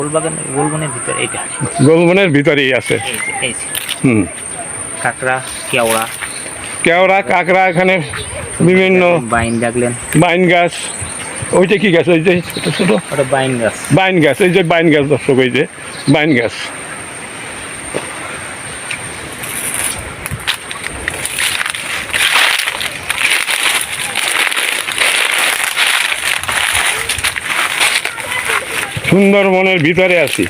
গোলবনের ভিতরে এটা গোলবনের ভিতরেই আছে। এই যে হুম, কাঁকড়া, কেওড়া, কেওড়া, কাঁকড়া, এখানে বিভিন্ন বাইন দেখলেন, বাইন গাছ। ওইটা কি গাছ? ওই যে ছোটো ছোটো ওটা বাইন গাছ। বাইন গাছ, এই যে বাইন গাছ দর্শক, এই যে বাইন গাছ। সুন্দরবনের ভিতরে আছি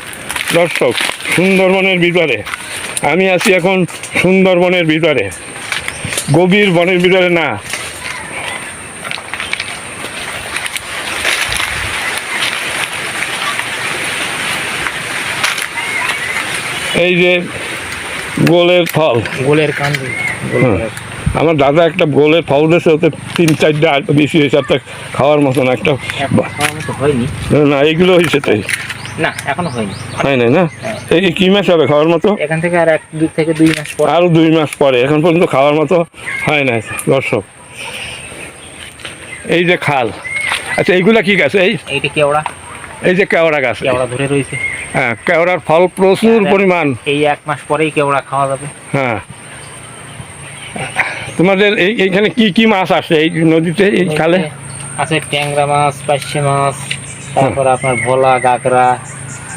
দর্শক, সুন্দরবনের ভিতরে আমি আছি এখন, সুন্দরবনের ভিতরে, গভীর বনের ভিতরে না। এই যে গোলের ফল, গোলের কান্দি, আমার দাদা একটা গোলের ফল দিয়েছে, ওতে 3-4টা আর বেশি হয়েছে, আপনার খাওয়ার মতন একটা। খাওয়ার মতো হয়নি না, এইগুলো হয়েছে তাই না, এখনো হয়নি, হয় নাই না। এই কি মাস হবে খাওয়ার মতো? এখান থেকে আর 1 থেকে 2 মাস পর, আরও 2 মাস পরে, এখন পর্যন্ত খাওয়ার মতো হয় নাই দর্শক। এই যে খাল, আচ্ছা এইগুলা কি গাছ? এইটা কেওড়া, এই যে কেওড়া গাছ, কেওড়া ধরে রয়েছে। হ্যাঁ, কেওড়ার ফল প্রচুর পরিমাণ। এই 1 মাস পরেই কেওড়া খাওয়া যাবে। হ্যাঁ, তোমাদের এইখানে কি কি মাছ আসে এই নদীতে, এই খালে? আছে ট্যাংরা মাছ, পার্শে মাছ, তারপর আপনার ভোলা, কাঁকড়া,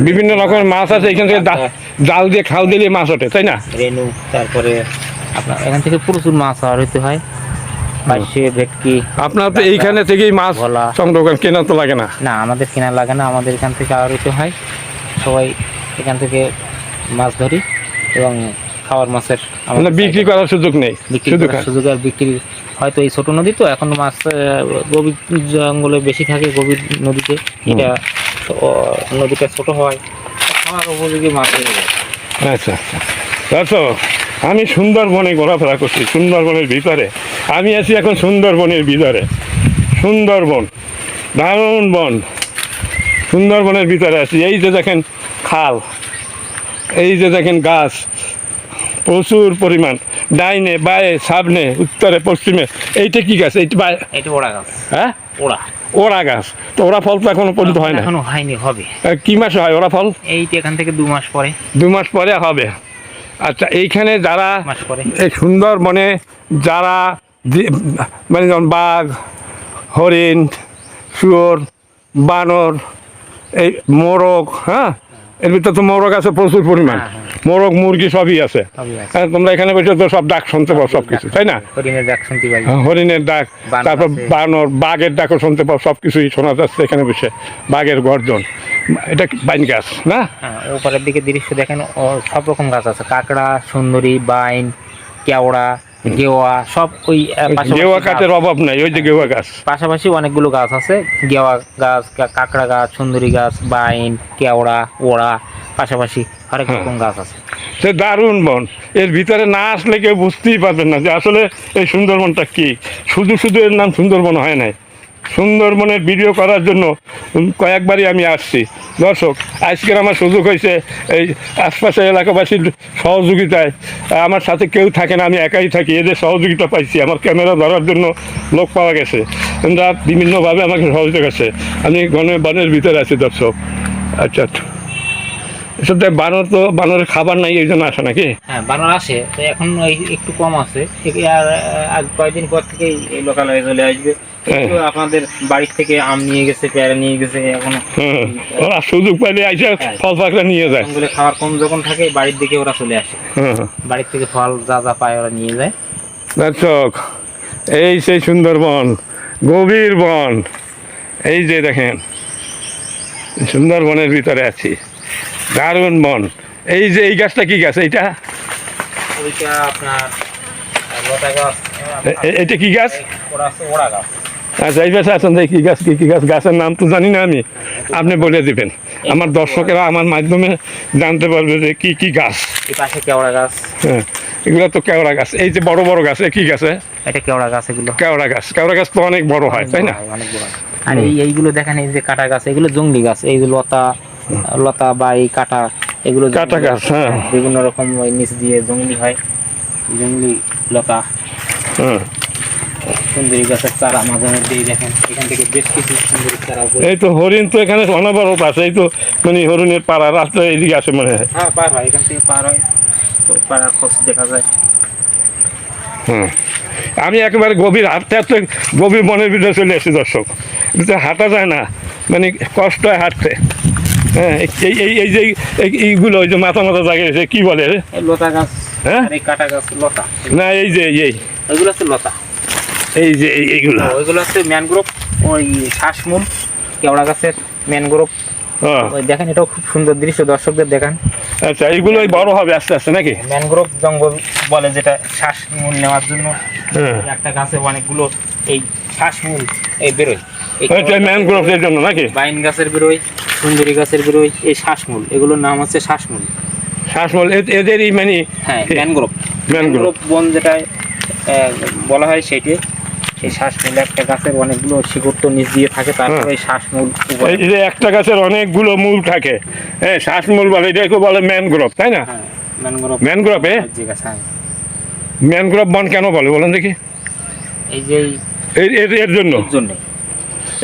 বিভিন্ন রকমের মাছ আছে এখান থেকে, জাল দিয়ে খাল দিলে মাছ ওঠে, তাই না? রেনু, তারপরে আপনার এখান থেকে প্রচুর মাছ আর হইতে হয়, পার্শে, ভেটকি। আপনার তো এইখানে থেকেই মাছ ভোলা, সংগ্রহ করেন, কেনা তো লাগে না? না, আমাদের কেনা লাগে না, আমাদের এখান থেকে আর হইতে হয়। সবাই এখান থেকে মাছ ধরি এবং খাওয়ার মাছের মানে বিক্রি করার সুযোগ নেই, বিক্রি শুধু করার সুযোগ আর বিক্রি হয়তো এই ছোট নদী তো এখন মাছ গভীর জঙ্গলে বেশি থাকে, গভীর নদীতে। এটা নদীটা ছোট হয়, খাওয়ার উপযোগী মাছ হয়ে যায়। আচ্ছা আচ্ছা, দর্শক আমি সুন্দরবনে ঘোরাফেরা করছি, সুন্দরবনের ভিতরে আমি আছি এখন, সুন্দরবনের ভিতরে, সুন্দরবন, দারুণ বন, সুন্দরবনের ভিতরে আছি। এই যে দেখেন খাল, এই যে দেখেন গাছ, প্রচুর পরিমাণ, ডাইনে বায়ে সামনে উত্তরে পশ্চিমে। এইটা কি গাছ? এটা ওড়া গাছ। হ্যাঁ, ওড়া, ওরা গাছ। তো ওরা ফল তো এখনো পর্যন্ত হয় না, এখনো হয়নি, হবে। কি মাসে হয় ওরা ফল? এইটা এখান থেকে 2 মাস পরে। 2 মাস পরে হবে। আচ্ছা, এইখানে যারা মাস পরে এই সুন্দরবনে যারা মানে যেমন বাঘ, হরিণ, শুয়োর, বানর, এই মোরগ, হ্যাঁ, এর ভিতরে তো মোরগ আছে প্রচুর পরিমাণ, মোরগ, মুরগি সবই আছে। হ্যাঁ, তোমরা এখানে বসে তো সব ডাক শুনতে পাও, সব কিছু, তাই না? হরিণের ডাক শুনতে পাই, হরিণের ডাক, তারপর বানর, বাঘের ডাকও শুনতে পাও, সব কিছুই শোনা যাচ্ছে এখানে বসে, বাঘের গর্জন। এটা বাইন গাছ না? হ্যাঁ, ওপরের দিকে দৃশ্য দেখেন, সব রকম গাছ আছে, কাঁকড়া, সুন্দরী, বাইন, কেওড়া, গেওয়া, সব ওই গেওয়া গাছের অভাব নাই, ওই যে গেওয়া গাছ, পাশাপাশি অনেকগুলো গাছ আছে, গেওয়া গাছ, কাঁকড়া গাছ, সুন্দরী গাছ, বাইন, কেওড়া, ওড়া, পাশাপাশি হরেক রকম গাছ আছে। সে দারুণ বন, এর ভিতরে না আসলে কেউ বুঝতেই পারবেন না যে আসলে এই সুন্দরবনটা কি। শুধু শুধু এর নাম সুন্দরবন হয় নাই, সুন্দরবনের ভিডিও করার জন্য কয়েকবারই আমি আসছি দর্শক। আজকের আমার সুযোগ হয়েছে এই আশপাশের এলাকাবাসীর সহযোগিতায়, আমার সাথে কেউ থাকে না, আমি একাই থাকি, এদের সহযোগিতা পাইছি, আমার ক্যামেরা ধরার জন্য লোক পাওয়া গেছে, এরা বিভিন্নভাবে আমাকে সহযোগিতা করছে। আমি বনের ভিতরে আছি দর্শক। আচ্ছা, এসব বানর, তো বানরের খাবার নাই এই জন্য আসে নাকি? হ্যাঁ, বানর আসে, তো এখন একটু কম আছে, আর কয়েকদিন পর থেকেই এই লোকালয়ে চলে আসবে। একটু আপনাদের বাড়ি থেকে আম নিয়ে গেছে, পেয়ারা নিয়ে গেছে, এখন ওরা সুযোগ পাইলে আইসা ফল পাকড়া নিয়ে যায়, জঙ্গলে খাওয়ার কম যখন থাকে বাড়ির দিকে ওরা চলে আসে, বাড়ির থেকে ফল যা যা পায় ওরা নিয়ে যায়। দর্শক, এই সেই সুন্দরবন, গভীর বন, এই যে দেখেন সুন্দরবনের ভিতরে আছি, দারুণ বন। এই যে এই গাছটা কি গাছ? এইটা ওইটা আপনার লতা গাছ। এটা কি গাছ? ওড়া গাছ। আচ্ছা, এই পাশে আছেন, কি গাছ, কি কি গাছ? গাছের নাম তো জানি না আমি, আপনি বলে দিবেন, আমার দর্শকেরা আমার মাধ্যমে জানতে পারবে যে কি কি গাছ। এই পাশে কেওড়া গাছ। হ্যাঁ, এগুলো তো কেওড়া গাছ। এই যে বড় বড় গাছ, কি গাছে? এটা কেওড়া গাছ। এগুলো কেওড়া গাছ। কেওড়া গাছ তো অনেক বড় হয়, তাই না? অনেক বড়। আর এইগুলো দেখেন, এই যে কাটা গাছ, এগুলো জংলি গাছ। এই যে লতা বা এই কাটা, এগুলো কাটা গাছ। হ্যাঁ, বিভিন্ন রকম ওই নিচ দিয়ে জংলি হয়, জংলি লতা। হ্যাঁ, সুন্দরী গাছের চারা মাঝে মধ্যে এই দেখেন এখান থেকে বেশ কিছু সুন্দরী চারা উপরে। এই তো হরিণ তো এখানে অনবরত আছে, এই তো মানে হরিণের পাড়া রাস্তা এইদিকে আসে মনে হয়। হ্যাঁ পার হয়, এখান থেকে পার হয়, তো পাড়ার খোঁজ দেখা যায়। হুম, আমি একেবারে গভীর হাঁটতে হাঁটতে গভীর বনের ভিতরে চলে এসেছি দর্শক। এটা হাঁটা যায় না, মানে কষ্ট হয় হাঁটতে। হ্যাঁ, এই যে এইগুলো ওই যে মাথা মাথা জায়গায় এসে কী বলে রে? এই লতা গাছ, হ্যাঁ? আর এই কাটা গাছ লতা, না এই যে ওইগুলো হচ্ছে লতা, এই যে এইগুলো। ওইগুলো হচ্ছে ম্যানগ্রোভ, ওই শ্বাসমূল কেওড়া গাছের ম্যানগ্রোভ। হ্যাঁ, ওই দেখেন এটাও খুব সুন্দর দৃশ্য, দর্শকদের দেখান। আচ্ছা, এইগুলোই বড় হবে আস্তে আস্তে নাকি? ম্যানগ্রোভ জঙ্গল বলে যেটা শ্বাসমূল নেওয়ার জন্য। হ্যাঁ, একটা গাছে অনেকগুলো এই শ্বাসমূল এই বেরোয়, এই এটা ম্যানগ্রোভের জন্য নাকি? বাইন গাছের বেরোয়, সুন্দরী গাছের বেরোয়, এই শ্বাসমূল, এগুলোর নাম হচ্ছে শ্বাসমূল। শ্বাসমূল এদেরই মানে? হ্যাঁ, ম্যানগ্রোভ, ম্যানগ্রোভ বন যেটা বলা হয় সেইটি। এই শ্বাসমূল একটা গাছের অনেকগুলো শিকড় তো নিচ দিয়ে থাকে, তারপরে এই শ্বাসমূল উপরে। এই যে একটা গাছের অনেকগুলো মূল থাকে, হ্যাঁ, শ্বাসমূল বলে, এটাকে বলে ম্যানগ্রোভ, তাই না? হ্যাঁ, ম্যানগ্রোভ। ম্যানগ্রোভ, যে গাছ, হ্যাঁ। ম্যানগ্রোভ বন কেন বলে বলেন দেখি? এই যে এর জন্য এর জন্যে।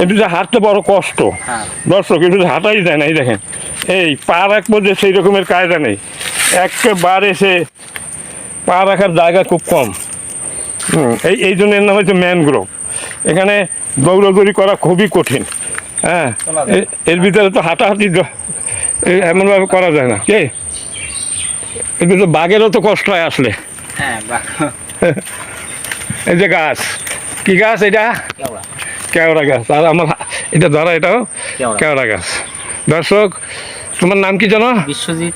একটু যে হাঁটতে বড় কষ্ট হ্যাঁ, দর্শক, একটু হাঁটাই যায় না। এই দেখেন এই পা রাখবো যে সেই রকমের কায়দা নেই, একেবারে সে পা রাখার জায়গা খুব কম। এই জন্য এর নাম হচ্ছে ম্যানগ্রোভ। এখানে দৌড়াদৌড়ি করা খুবই কঠিন। হ্যাঁ, এর ভিতরে তো হাঁটাহাঁটি এমনভাবে করা যায় না। কে এর ভিতরে বাঘেরও তো কষ্ট হয় আসলে। হ্যাঁ, এই যে গাছ, কি গাছ এটা? কেওড়া, কেওড়া গাছ। আর আমার এটা ধরা, এটাও কেওড়া। কেওড়া গাছ। দর্শক, তোমার নাম কি জানো? বিশ্বজিৎ।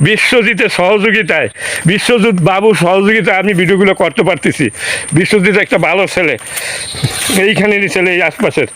বিশ্বজিতের সহযোগিতায়, বিশ্বজিৎ বাবুর সহযোগিতায় আমি ভিডিওগুলো করতে পারতেছি। বিশ্বজিৎ একটা ভালো ছেলে, এইখানেরই ছেলে, এই আশপাশের।